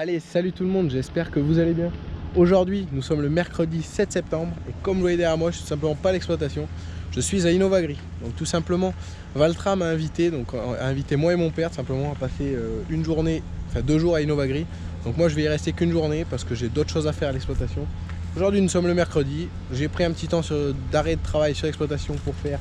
Allez, salut tout le monde, j'espère que vous allez bien. Aujourd'hui, nous sommes le mercredi 7 septembre et comme vous voyez derrière moi, je suis tout simplement pas à l'exploitation. Je suis à Innovagri. Donc tout simplement, Valtra m'a invité, moi et mon père, tout simplement à passer une journée, enfin 2 jours à Innovagri. Donc moi je vais y rester qu'une journée parce que j'ai d'autres choses à faire à l'exploitation. Aujourd'hui nous sommes le mercredi, j'ai pris un petit temps d'arrêt de travail sur l'exploitation pour faire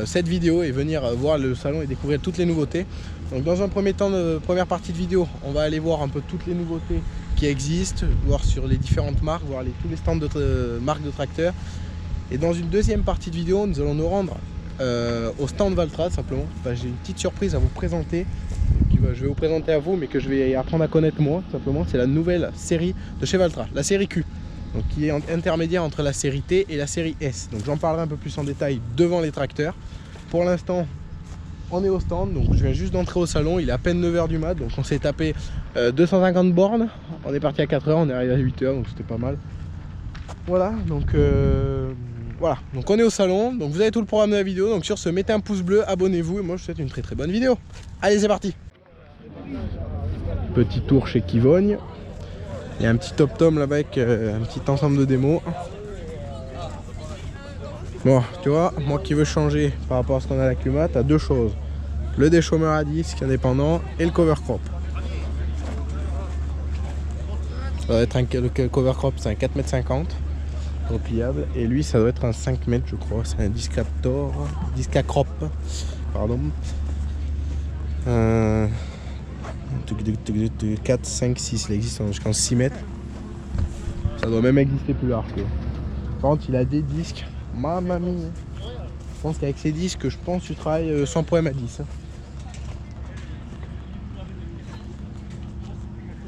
cette vidéo et venir voir le salon et découvrir toutes les nouveautés. Donc dans un premier temps, première partie de vidéo, on va aller voir un peu toutes les nouveautés qui existent, voir sur les différentes marques, voir tous les stands de marques de tracteurs. Et dans une deuxième partie de vidéo, nous allons nous rendre au stand Valtra simplement. J'ai une petite surprise à vous présenter, je vais vous présenter à vous, mais que je vais apprendre à connaître moi, tout simplement. C'est la nouvelle série de chez Valtra, la série Q. Donc, qui est intermédiaire entre la série T et la série S. Donc j'en parlerai un peu plus en détail devant les tracteurs. Pour l'instant, on est au stand, donc je viens juste d'entrer au salon, il est à peine 9 h du mat, donc on s'est tapé 250 bornes. On est parti à 4 h, on est arrivé à 8 h, donc c'était pas mal. Voilà, donc donc on est au salon, donc vous avez tout le programme de la vidéo, donc sur ce, mettez un pouce bleu, abonnez-vous, et moi je vous souhaite une très bonne vidéo. Allez, c'est parti. Petit tour chez Kivogne. Il y a un petit top-tom là-bas avec un petit ensemble de démos. Bon, tu vois, moi qui veux changer par rapport à ce qu'on a à la Cuma, tu as deux choses. Le déchômeur à disque indépendant et le cover crop. Ça doit être le cover crop, c'est un 4,50 m repliable. Et lui, ça doit être un 5 m, je crois. C'est un Discator, Discacrop, pardon. 4, 5, 6, il existe jusqu'en 6 mètres. Ça doit même exister plus large. Par contre, il a des disques. Mamma mia. Je pense qu'avec ces disques, je pense que tu travailles sans problème à 10.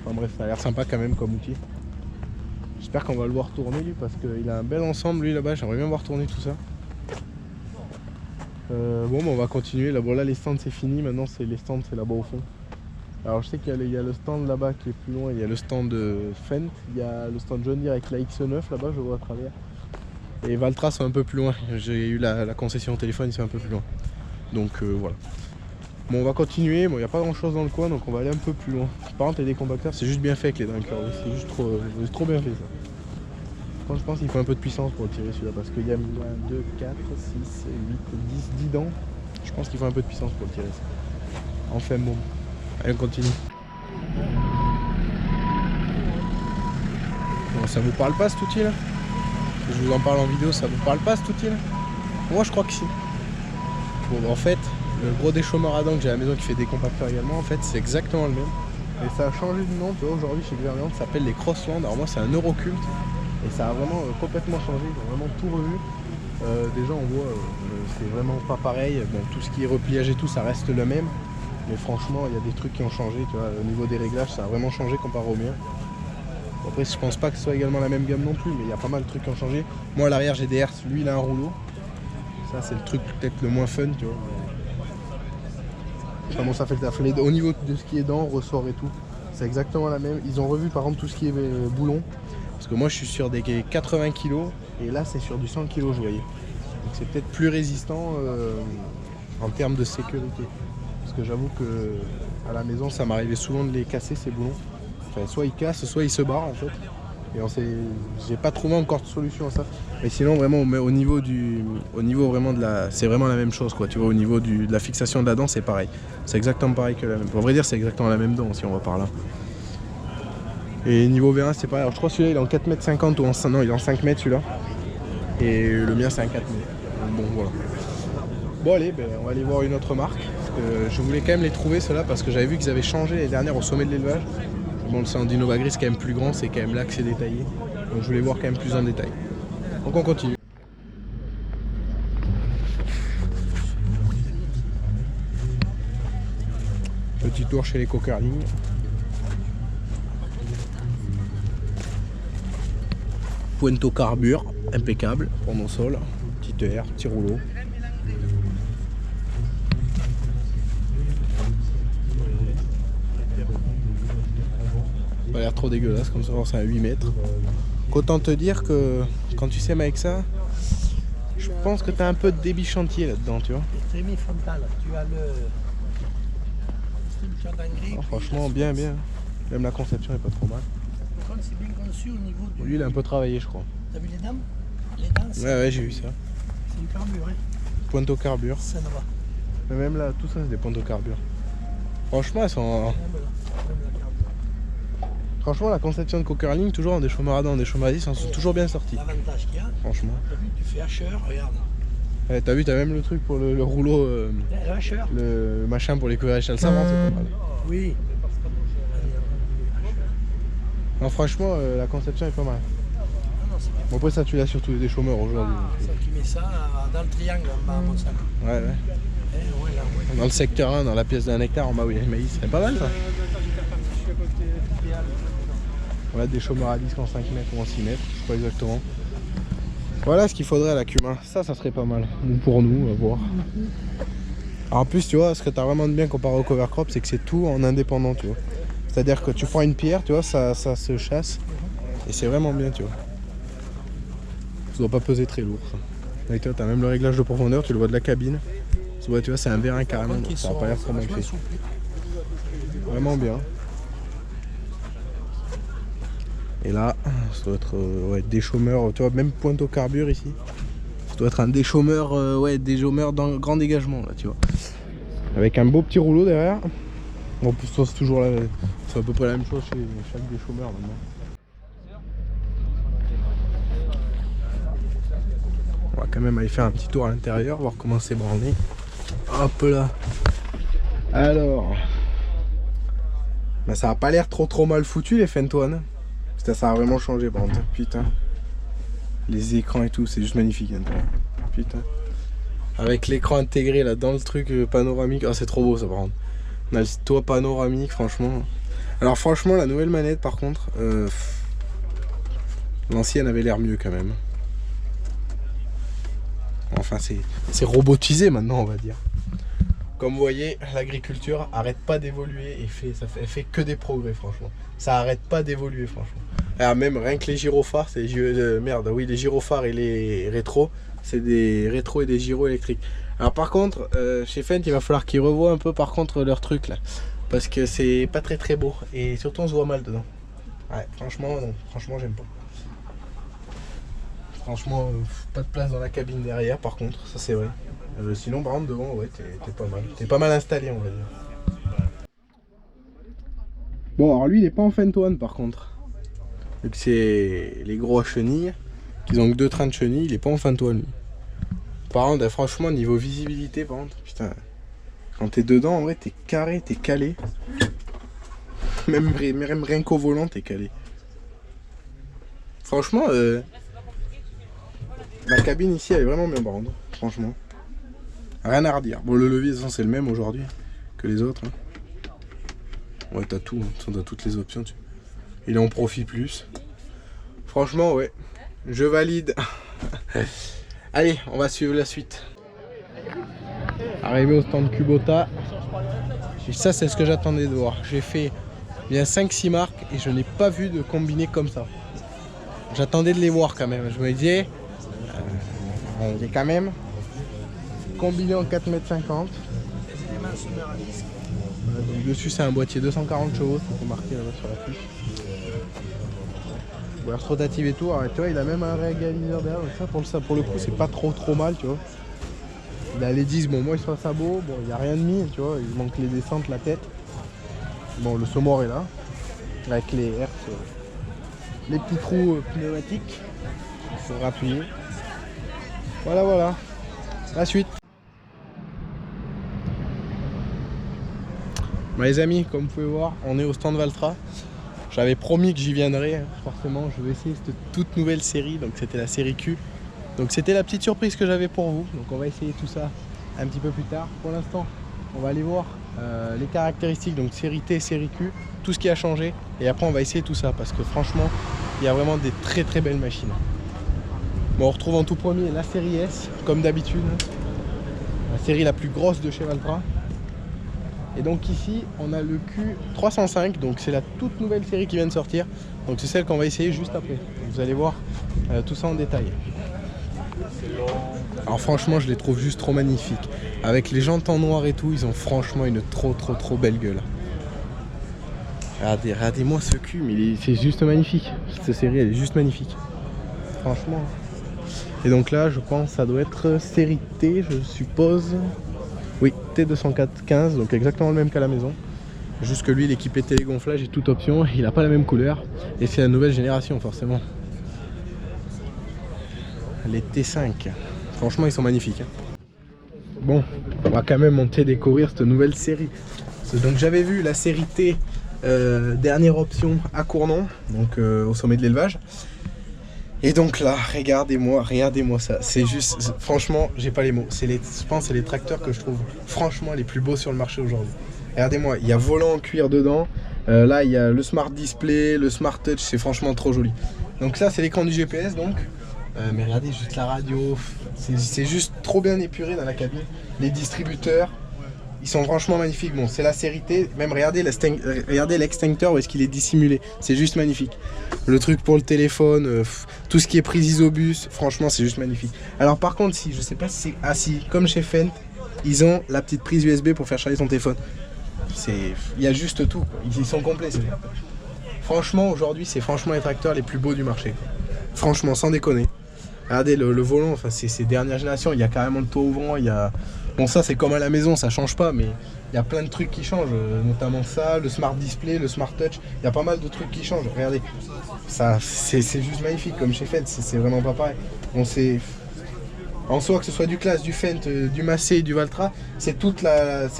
Enfin bref, ça a l'air sympa quand même comme outil. J'espère qu'on va le voir tourner lui parce qu'il a un bel ensemble lui là-bas. J'aimerais bien voir tourner tout ça. On va continuer. Là, bon, là les stands c'est fini. Maintenant les stands c'est là-bas au fond. Alors je sais qu'il y a le stand là-bas qui est plus loin. Il y a le stand Fendt. Il y a le stand John Deere avec la X9 là-bas, je vois à travers. Et Valtra c'est un peu plus loin, j'ai eu la concession au téléphone, c'est un peu plus loin. Donc voilà. Bon, on va continuer, bon il n'y a pas grand chose dans le coin donc on va aller un peu plus loin. Par contre il y a des compacteurs, c'est juste bien fait avec les drinkers, c'est juste trop bien fait ça. Quand je pense qu'il faut un peu de puissance pour le tirer celui-là parce qu'il y a 1, 2, 4, 6, 8, 10 dents. Je pense qu'il faut un peu de puissance pour le tirer ça. Enfin bon, allez on continue. Bon, ça vous parle pas cet outil là? Je vous en parle en vidéo, ça vous parle pas cet outil là? Moi je crois que si. Bon, en fait, le gros déchômeur à dents que j'ai à la maison qui fait des compacteurs également, en fait c'est exactement le même. Et ça a changé de nom, tu vois, aujourd'hui chez Gouvernement, ça s'appelle les Crossland. Alors moi c'est un Euroculte et ça a vraiment complètement changé, ils ont vraiment tout revu. Déjà on voit, c'est vraiment pas pareil, bon, tout ce qui est repliage et tout ça reste le même. Mais franchement il y a des trucs qui ont changé, tu vois, au niveau des réglages ça a vraiment changé comparé au mien. Après je pense pas que ce soit également la même gamme non plus, mais il y a pas mal de trucs qui ont changé. Moi à l'arrière j'ai des hertz, lui il a un rouleau. Ça c'est le truc peut-être le moins fun, tu vois. Enfin bon, ça fait le taf. Au niveau de ce qui est dents, ressort et tout, c'est exactement la même. Ils ont revu par exemple tout ce qui est boulon. Parce que moi je suis sur des 80 kg et là c'est sur du 100 kg, je voyais. Donc c'est peut-être plus résistant en termes de sécurité. Parce que j'avoue que à la maison ça m'arrivait souvent de les casser ces boulons. Enfin, soit ils cassent, soit ils se barrent en fait. Et j'ai pas trouvé encore de solution à ça. Mais sinon vraiment au niveau vraiment de la, c'est vraiment la même chose quoi. Tu vois, au niveau de la fixation de la dent c'est pareil. C'est exactement pareil que la même. Pour vrai dire c'est exactement la même dent si on va par là. Et niveau V1 c'est pareil. Alors je crois que celui-là il est en 4,50 m ou en 5, non il est en 5 m celui-là. Et le mien c'est un 4 m. Bon voilà. Bon allez, on va aller voir une autre marque. Je voulais quand même les trouver ceux-là parce que j'avais vu qu'ils avaient changé les dernières au sommet de l'élevage. Bon, le salon d'Innovagri c'est quand même plus grand, c'est quand même là que c'est détaillé. Donc je voulais voir quand même plus en détail. Donc on continue. Petit tour chez les Cokerling. Puento carbure, impeccable pour nos sols. Petit air, petit rouleau. Pas l'air trop dégueulasse comme ça, c'est à 8 mètres. Autant te dire que quand tu sèmes avec ça, je pense que tu as un peu de débit chantier là-dedans, tu vois. Semi-frontal, tu as le... Oh, franchement, bien. Même la conception est pas trop mal. Par contre, c'est bien conçu au niveau du... Lui, il a un peu travaillé, je crois. T'as vu les dames? Les dents, Ouais, j'ai vu ça. c'est du carbure, hein. Pointe au carbure. Ça ne va. Mais même là, tout ça, c'est des pointes au carbure. Franchement, elles sont... Même la carbure. Franchement, la conception de Cokerling, toujours en déchômeur à dents, déchômeur à 10, ils sont toujours bien sortis. L'avantage qu'il y a, Franchement. t'as vu, tu fais hacheur, regarde. Ouais, t'as vu, t'as même le truc pour le rouleau, Le hacheur. le machin pour les couverts échelles savants, c'est pas mal. Oui. Non, franchement, la conception est pas mal. Ah non, c'est bien. Bon, après, ça, tu l'as surtout des chômeurs aujourd'hui. Ça qui met ça dans le triangle en bas, mon sac. Ouais, ouais. Eh, ouais, là, ouais. Dans le secteur 1, dans la pièce d'un hectare, en bas où il y a le maïs, c'est pas mal ça. Voilà, des chômeurs à disque en 5 mètres ou en 6 mètres, je sais pas exactement. Voilà ce qu'il faudrait à la Cuma. Ça serait pas mal. Ou pour nous, à voir. Alors en plus, tu vois, ce que t'as vraiment de bien comparé au cover crop, c'est que c'est tout en indépendant, tu vois. C'est-à-dire que tu prends une pierre, tu vois, ça se chasse. Et c'est vraiment bien, tu vois. Ça doit pas peser très lourd, ça. Et toi, t'as même le réglage de profondeur, tu le vois de la cabine. Tu vois, c'est un vérin carrément, donc ça n'a pas l'air trop mal fait. Vraiment bien. Et là, ça doit être ouais, déchômeur, tu vois, même pointe au carbure ici. Ça doit être un déchômeur, ouais, déchômeur dans grand dégagement, là, tu vois. Avec un beau petit rouleau derrière. Bon, pour ça, c'est toujours c'est à peu près la même chose chez chaque déchômeur maintenant. On va quand même aller faire un petit tour à l'intérieur, voir comment c'est borné. Hop là. Alors. Ben, ça a pas l'air trop mal foutu les Fentoine. Putain, ça a vraiment changé par contre. Putain. Les écrans et tout, c'est juste magnifique. Hein. Putain. Avec l'écran intégré là dans le truc panoramique. Oh, c'est trop beau ça par contre. On a le toit panoramique, franchement. Alors franchement, la nouvelle manette par contre, l'ancienne avait l'air mieux quand même. Enfin, c'est robotisé maintenant, on va dire. Comme vous voyez, l'agriculture arrête pas d'évoluer et elle fait que des progrès, franchement. Ça arrête pas d'évoluer, franchement. Alors même rien que les gyrophares, c'est les gyrophares et les rétros, c'est des rétros et des gyros électriques. Alors par contre, chez Fendt, il va falloir qu'ils revoient un peu par contre leur truc là, parce que c'est pas très beau et surtout on se voit mal dedans. Ouais, franchement, non, franchement j'aime pas. Franchement, pas de place dans la cabine derrière par contre, ça c'est vrai. Sinon par contre devant, ouais, t'es pas mal. T'es pas mal installé, on va dire. Bon, alors lui il est pas en Fentoine par contre. Vu que c'est les gros à chenilles, qu'ils ont que 2 trains de chenilles, il est pas en Fentoine lui. Par contre, franchement, niveau visibilité, par contre, putain, quand t'es dedans, en vrai, t'es carré, t'es calé. Même rien qu'au volant, t'es calé. Franchement, la cabine ici, elle est vraiment bien grande, franchement. Rien à redire. Bon, le levier, de toute façon, c'est le même aujourd'hui que les autres. Hein. Ouais, t'as tout, hein. T'as toutes les options. Il est en profit plus. Franchement, ouais, je valide. Allez, on va suivre la suite. Arrivé au stand Kubota. Et ça, c'est ce que j'attendais de voir. J'ai fait bien 5-6 marques et je n'ai pas vu de combiné comme ça. J'attendais de les voir quand même. Je me disais, j'ai quand même combiné en 4,50 m. Donc dessus, c'est un boîtier 240 chevaux, c'est marqué là-bas sur la fiche. Boîte rotative et tout, alors, tu vois, il a même un réégaliseur derrière, donc ça pour le coup c'est pas trop mal, tu vois. Il a les 10, bon moi il soit sabot, bon il n'y a rien de mis, tu vois, il manque les descentes, la tête. Bon le semoir est là, avec les hertz, les petits trous pneumatiques, il faudra appuyer. Voilà, la suite. Bon, les amis, comme vous pouvez voir, on est au stand Valtra. J'avais promis que j'y viendrais, forcément, je vais essayer cette toute nouvelle série, donc c'était la série Q. Donc c'était la petite surprise que j'avais pour vous, donc on va essayer tout ça un petit peu plus tard. Pour l'instant, on va aller voir les caractéristiques, donc série T, série Q, tout ce qui a changé, et après on va essayer tout ça, parce que franchement, il y a vraiment des très belles machines. Bon, on retrouve en tout premier la série S, comme d'habitude, la série la plus grosse de chez Valtra. Et donc ici on a le Q305, donc c'est la toute nouvelle série qui vient de sortir. Donc c'est celle qu'on va essayer juste après. Vous allez voir tout ça en détail. Alors franchement je les trouve juste trop magnifiques. Avec les jantes en noir et tout, ils ont franchement une trop belle gueule. Regardez-moi ce cul, mais c'est juste magnifique. Cette série, elle est juste magnifique. Franchement. Et donc là, je pense que ça doit être série T, je suppose. Oui, T215, donc exactement le même qu'à la maison. Juste que lui, il est équipé télégonflage et toute option. Il n'a pas la même couleur. Et c'est la nouvelle génération, forcément. Les T5. Franchement, ils sont magnifiques. Bon, on va quand même monter découvrir cette nouvelle série. Donc j'avais vu la série T, dernière option à Cournon, donc au sommet de l'élevage. Et donc là, regardez-moi ça. C'est juste, franchement, j'ai pas les mots. Je pense que c'est les tracteurs que je trouve franchement les plus beaux sur le marché aujourd'hui. Regardez-moi, il y a volant en cuir dedans. Là, il y a le Smart Display, le Smart Touch, c'est franchement trop joli. Donc ça, c'est l'écran du GPS donc. Mais regardez juste la radio, c'est juste trop bien épuré dans la cabine. Les distributeurs, ils sont franchement magnifiques. Bon, c'est la série T, même regardez l'extincteur où est-ce qu'il est dissimulé. C'est juste magnifique. Le truc pour le téléphone, tout ce qui est prise Isobus, franchement c'est juste magnifique. Alors par contre, si, je sais pas si c'est... Ah si, comme chez Fendt, ils ont la petite prise USB pour faire charger son téléphone. Il y a juste tout, quoi. Ils sont complets. Franchement, aujourd'hui, c'est franchement les tracteurs les plus beaux du marché. Franchement, sans déconner. Regardez le volant, enfin c'est dernière génération, il y a carrément le toit ouvrant, il y a... Bon ça c'est comme à la maison, ça change pas, mais il y a plein de trucs qui changent, notamment ça, le Smart Display, le Smart Touch, il y a pas mal de trucs qui changent, regardez. Ça c'est juste magnifique comme chez Fendt, c'est vraiment pas pareil. Bon c'est... En soi que ce soit du Claas, du Fendt, du Massey, du Valtra, c'est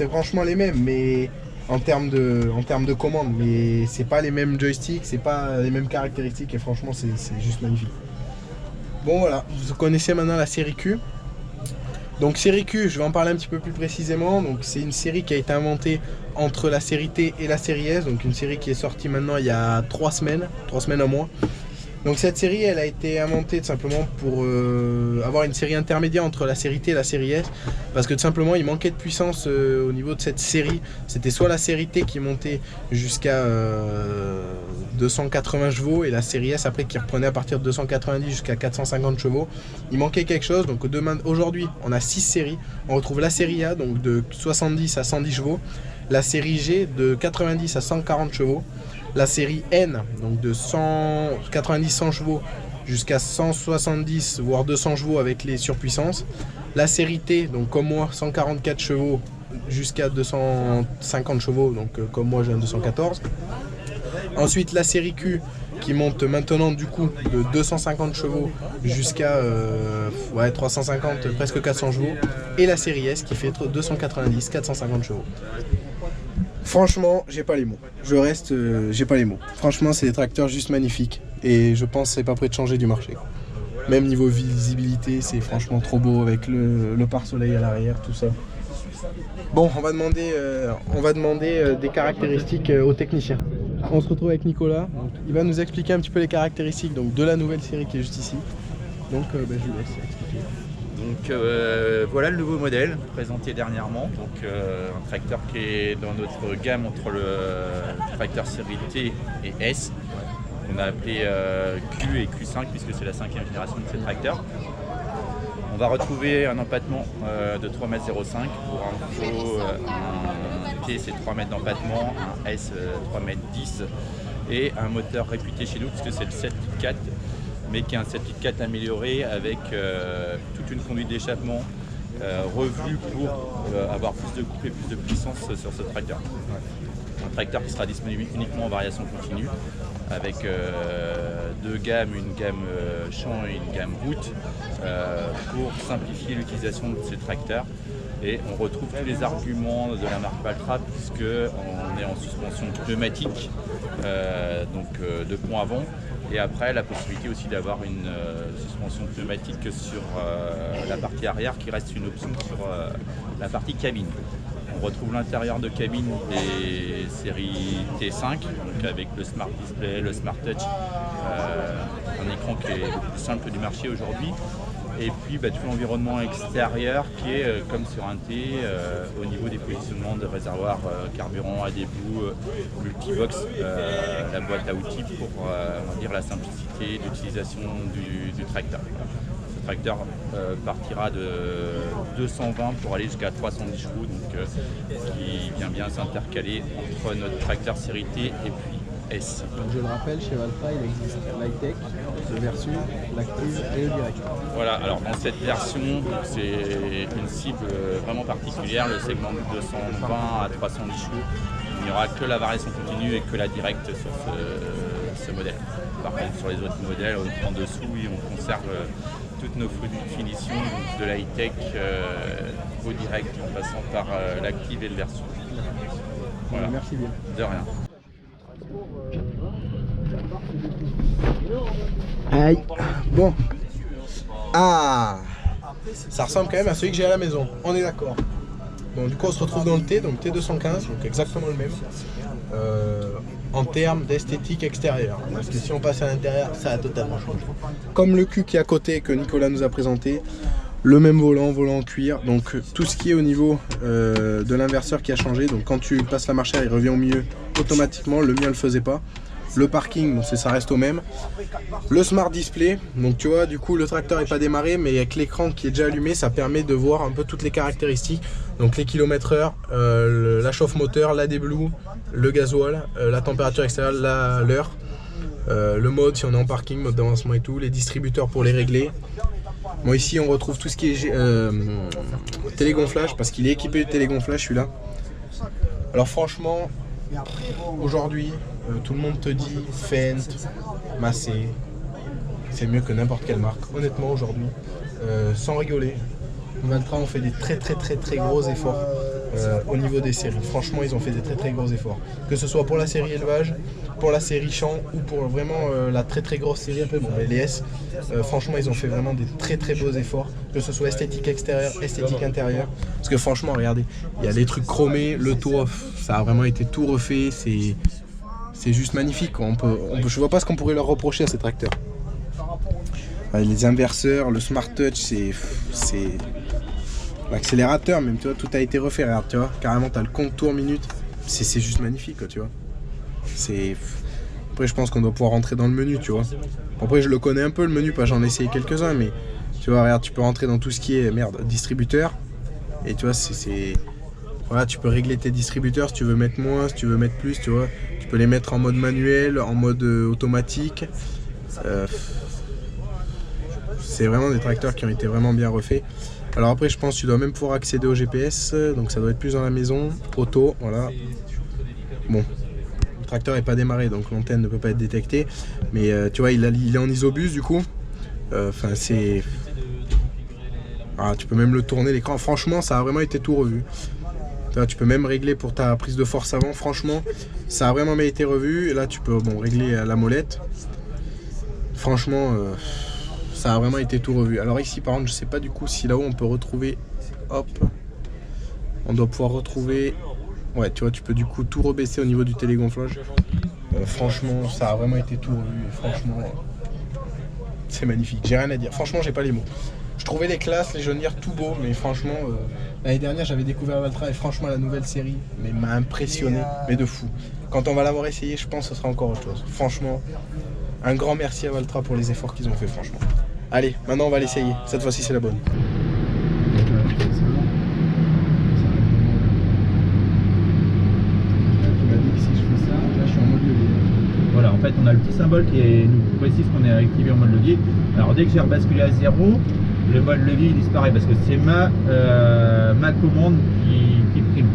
franchement les mêmes, mais en termes de commandes, mais c'est pas les mêmes joysticks, c'est pas les mêmes caractéristiques et franchement c'est juste magnifique. Bon voilà, vous connaissez maintenant la série Q. Donc série Q, je vais en parler un petit peu plus précisément. Donc c'est une série qui a été inventée entre la série T et la série S. Donc une série qui est sortie maintenant il y a 3 semaines à moins. Donc cette série, elle a été inventée tout simplement pour avoir une série intermédiaire entre la série T et la série S. Parce que tout simplement, il manquait de puissance au niveau de cette série. C'était soit la série T qui montait jusqu'à 280 chevaux et la série S après qui reprenait à partir de 290 jusqu'à 450 chevaux. Il manquait quelque chose. Donc aujourd'hui, on a 6 séries. On retrouve la série A, donc de 70 à 110 chevaux. La série G, de 90 à 140 chevaux. La série N, donc de 190-100 chevaux jusqu'à 170 voire 200 chevaux avec les surpuissances. La série T, donc comme moi, 144 chevaux jusqu'à 250 chevaux, donc comme moi j'ai un 214. Ensuite la série Q qui monte maintenant du coup de 250 chevaux jusqu'à 350, presque 400 chevaux. Et la série S qui fait 290-450 chevaux. Franchement, j'ai pas les mots. J'ai pas les mots. Franchement, c'est des tracteurs juste magnifiques. Et je pense que c'est pas prêt de changer du marché. Même niveau visibilité, c'est franchement trop beau avec le pare-soleil à l'arrière, tout ça. Bon, on va demander des caractéristiques aux techniciens. On se retrouve avec Nicolas. Donc, il va nous expliquer un petit peu les caractéristiques donc, de la nouvelle série qui est juste ici. Donc, je vous laisse expliquer. Donc voilà le nouveau modèle présenté dernièrement, donc un tracteur qui est dans notre gamme entre le tracteur série T et S, qu'on a appelé Q et Q5 puisque c'est la 5e génération de ces tracteurs. On va retrouver un empattement de 3,05 m pour un faux, un T c'est 3 m d'empattement, un S 3,10 m et un moteur réputé chez nous puisque c'est le 7.4, mais qui est un 7.4 amélioré avec toute une conduite d'échappement revue pour avoir plus de couple et plus de puissance sur ce tracteur. Un tracteur qui sera disponible uniquement en variation continue avec deux gammes, une gamme champ et une gamme route pour simplifier l'utilisation de ces tracteurs. Et on retrouve tous les arguments de la marque Valtra puisqu'on est en suspension pneumatique, donc de pont avant. Et après, la possibilité aussi d'avoir une suspension pneumatique sur la partie arrière qui reste une option sur la partie cabine. On retrouve l'intérieur de cabine des séries T5, donc avec le Smart Display, le Smart Touch, un écran qui est le plus simple du marché aujourd'hui. Et puis tout l'environnement extérieur qui est comme sur un T au niveau des positionnements de réservoirs carburant à débouts, multibox, la boîte à outils pour on va dire la simplicité d'utilisation du tracteur. Ce tracteur partira de 220 pour aller jusqu'à 310 chevaux, donc qui vient bien s'intercaler entre notre tracteur série T et puis S. Donc je le rappelle, chez Valtra, il existe l'high-tech, le versus, l'active et le direct. Voilà, alors dans cette version, c'est une cible vraiment particulière, le segment de 220 à 310 chevaux. Il n'y aura que la variation continue et que la directe sur ce modèle. Par contre, sur les autres modèles, en dessous, on conserve toutes nos finitions, donc de la high-tech au direct, en passant par l'active et le versus. Voilà. Merci bien. De rien. Aïe. Bon. Ah, ça ressemble quand même à celui que j'ai à la maison. On est d'accord. Bon, du coup, on se retrouve dans le T, donc T215, donc exactement le même. En termes d'esthétique extérieure. Parce que si on passe à l'intérieur, ça a totalement changé. Comme le cul qui est à côté que Nicolas nous a présenté. Le même volant en cuir. Donc tout ce qui est au niveau de l'inverseur qui a changé. Donc quand tu passes la marche arrière, il revient au milieu automatiquement. Le mien ne le faisait pas. Le parking, bon, ça reste au même. Le smart display, donc tu vois, du coup le tracteur n'est pas démarré, mais avec l'écran qui est déjà allumé, ça permet de voir un peu toutes les caractéristiques. Donc les kilomètres/heure, la chauffe moteur, la déblue, le gasoil, la température extérieure, l'heure, le mode si on est en parking, mode d'avancement et tout, les distributeurs pour les régler. Bon, ici on retrouve tout ce qui est télégonflage, parce qu'il est équipé de télégonflage celui-là. Alors franchement, aujourd'hui, tout le monde te dit Fendt, Massey, c'est mieux que n'importe quelle marque. Honnêtement, aujourd'hui, sans rigoler, Valtra ont fait des très gros efforts au niveau des séries. Franchement, ils ont fait des très gros efforts. Que ce soit pour la série élevage, pour la série champ ou pour vraiment la très grosse série un peu, bon, les S. Franchement, ils ont fait vraiment des très beaux efforts. Que ce soit esthétique extérieure, esthétique intérieure. Parce que franchement, regardez, il y a des trucs chromés, le toit, ça a vraiment été tout refait. C'est juste magnifique, quoi. Je vois pas ce qu'on pourrait leur reprocher à ces tracteurs. Les inverseurs, le Smart Touch, c'est l'accélérateur même, tu vois, tout a été refait. Regarde, tu vois, carrément, tu as le compte-tour minute. C'est juste magnifique, quoi, tu vois. Après, je pense qu'on doit pouvoir rentrer dans le menu, tu vois. Après, je le connais un peu, le menu, pas j'en ai essayé quelques-uns, mais tu vois, regarde, tu peux rentrer dans tout ce qui est, distributeur. Et tu vois, voilà, tu peux régler tes distributeurs si tu veux mettre moins, si tu veux mettre plus, tu vois. Tu peux les mettre en mode manuel, en mode automatique. C'est vraiment des tracteurs qui ont été vraiment bien refaits. Alors après, je pense que tu dois même pouvoir accéder au GPS, donc ça doit être plus dans la maison. Auto, voilà. Bon, le tracteur n'est pas démarré, donc l'antenne ne peut pas être détectée. Mais tu vois, il est en isobus du coup. Enfin, c'est... Ah, tu peux même le tourner l'écran. Franchement, ça a vraiment été tout revu. Tu peux même régler pour ta prise de force avant. Franchement, ça a vraiment été revu. Et là, tu peux régler la molette. Franchement, ça a vraiment été tout revu. Alors ici, par contre, je sais pas du coup si là-haut on peut retrouver. Hop. On doit pouvoir retrouver. Ouais, tu vois, tu peux du coup tout rebaisser au niveau du télégonflage. Franchement, ça a vraiment été tout revu. Et franchement, c'est magnifique. J'ai rien à dire. Franchement, j'ai pas les mots. Je trouvais les classes, les jaunnières tout beaux, mais franchement, l'année dernière j'avais découvert Valtra et franchement la nouvelle série m'a impressionné, mais de fou. Quand on va l'avoir essayé, je pense que ce sera encore autre chose. Franchement, un grand merci à Valtra pour les efforts qu'ils ont fait, franchement. Allez, maintenant on va l'essayer. Cette fois-ci c'est la bonne. Voilà, en fait on a le petit symbole qui nous précise qu'on est activé en mode levier. Alors dès que j'ai rebasculé à 0, le mode levier il disparaît parce que c'est ma commande qui prime.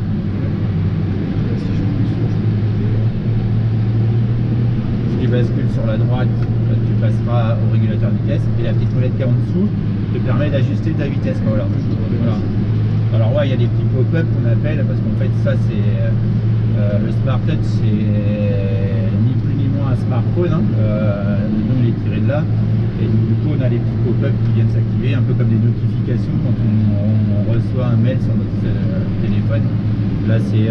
Si tu bascules sur la droite, tu passeras au régulateur de vitesse et la petite molette qui est en dessous te permet d'ajuster ta vitesse. Voilà. Alors ouais, il y a des petits pop-up qu'on appelle parce qu'en fait ça c'est le Smart Touch, c'est ni plus ni moins un smartphone, hein. Le nom il est tiré de là. Et du coup on a les petits pop-up qui viennent s'activer, un peu comme des notifications quand on reçoit un mail sur notre téléphone. Là c'est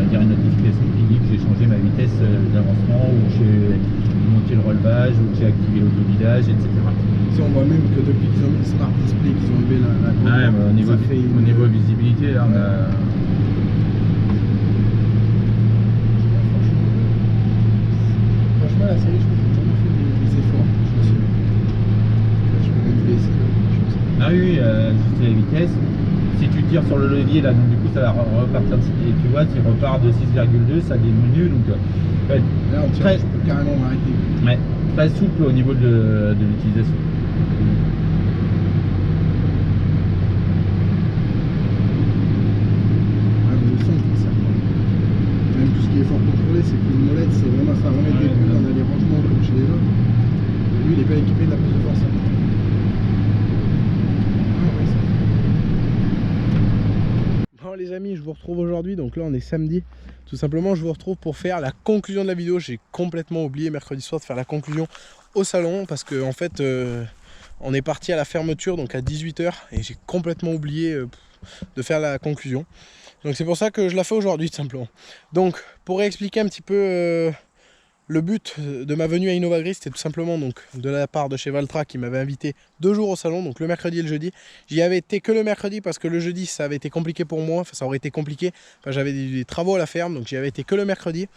dire une notification qui dit que j'ai changé ma vitesse d'avancement, ou que j'ai monté le relevage, ou que j'ai activé l'auto-guidage, etc. Si on voit même que depuis qu'ils ont mis le Smart Display, qu'ils ont enlevé la au niveau visibilité, là on a... Franchement la série, je trouve qu'ils ont vraiment fait des efforts. Je peux même baisser. vitesse. Si tu tires sur le levier là, donc du coup ça va repartir, et tu vois, tu repars de 6,2, ça diminue, donc ouais, Là, on tire, très, je peux carrément m'arrêter. ouais, très souple au niveau de l'utilisation. Le son, ça. Même tout ce qui est fort contrôlé, c'est qu'une molette, c'est vraiment, ça a vraiment été plus dans les rangements comme chez les autres. Lui, il n'est pas équipé de la prise de force. Bon les amis, je vous retrouve aujourd'hui, donc là on est samedi. Tout simplement, je vous retrouve pour faire la conclusion de la vidéo. J'ai complètement oublié mercredi soir de faire la conclusion au salon parce que en fait on est parti à la fermeture donc à 18 h et j'ai complètement oublié de faire la conclusion. Donc c'est pour ça que je la fais aujourd'hui tout simplement. Donc pour expliquer un petit peu le but de ma venue à Innovagri, c'était tout simplement donc de la part de chez Valtra qui m'avait invité 2 jours au salon, donc le mercredi et le jeudi. J'y avais été que le mercredi parce que le jeudi ça avait été compliqué pour moi, enfin ça aurait été compliqué, enfin, j'avais des travaux à la ferme, donc j'y avais été que le mercredi.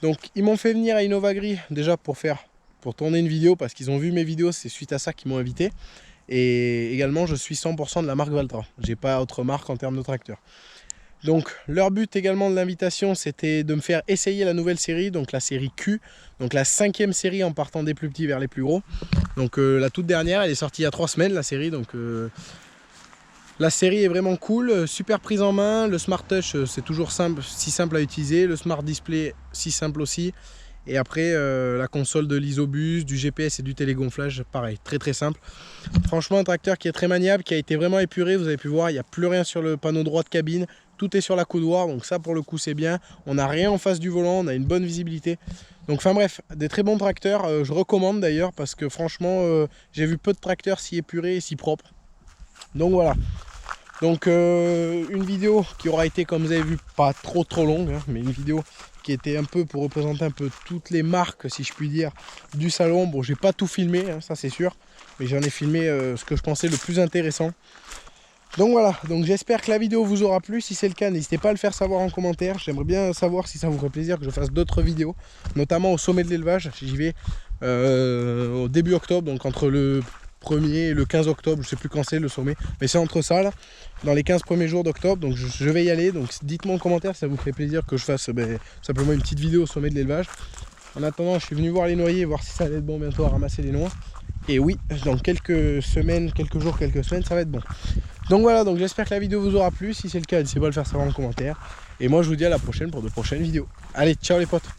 Donc ils m'ont fait venir à Innovagri déjà pour tourner une vidéo parce qu'ils ont vu mes vidéos, c'est suite à ça qu'ils m'ont invité. Et également je suis 100% de la marque Valtra, j'ai pas autre marque en termes de tracteur. Donc leur but également de l'invitation, c'était de me faire essayer la nouvelle série, donc la série Q, donc la 5e série en partant des plus petits vers les plus gros. Donc la toute dernière, elle est sortie il y a 3 semaines la série, donc la série est vraiment cool, super prise en main, le Smart Touch c'est toujours simple, si simple à utiliser, le Smart Display si simple aussi. Et après la console de l'isobus, du GPS et du télégonflage, pareil, très très simple. Franchement un tracteur qui est très maniable, qui a été vraiment épuré, vous avez pu voir, il n'y a plus rien sur le panneau droit de cabine. Tout est sur la coudoir, donc ça pour le coup c'est bien. On n'a rien en face du volant, on a une bonne visibilité. Donc enfin bref, des très bons tracteurs, je recommande d'ailleurs parce que franchement j'ai vu peu de tracteurs si épurés et si propres. Donc voilà. Donc une vidéo qui aura été, comme vous avez vu, pas trop longue, hein, mais une vidéo qui était un peu pour représenter un peu toutes les marques, si je puis dire, du salon. Bon, j'ai pas tout filmé, hein, ça c'est sûr, mais j'en ai filmé ce que je pensais le plus intéressant. Donc voilà, donc j'espère que la vidéo vous aura plu. Si c'est le cas, n'hésitez pas à le faire savoir en commentaire. J'aimerais bien savoir si ça vous ferait plaisir que je fasse d'autres vidéos, notamment au sommet de l'élevage. J'y vais au début octobre, donc entre le 1er et le 15 octobre, je sais plus quand c'est le sommet, mais c'est entre ça là, dans les 15 premiers jours d'octobre, donc je vais y aller. Donc dites-moi en commentaire si ça vous fait plaisir que je fasse simplement une petite vidéo au sommet de l'élevage. En attendant, je suis venu voir les noyers, voir si ça allait être bon bientôt à ramasser les noix. Et oui, dans quelques semaines, quelques jours, quelques semaines, ça va être bon. Donc voilà, donc j'espère que la vidéo vous aura plu. Si c'est le cas, n'hésitez pas à le faire savoir en commentaire. Et moi je vous dis à la prochaine pour de prochaines vidéos. Allez, ciao les potes!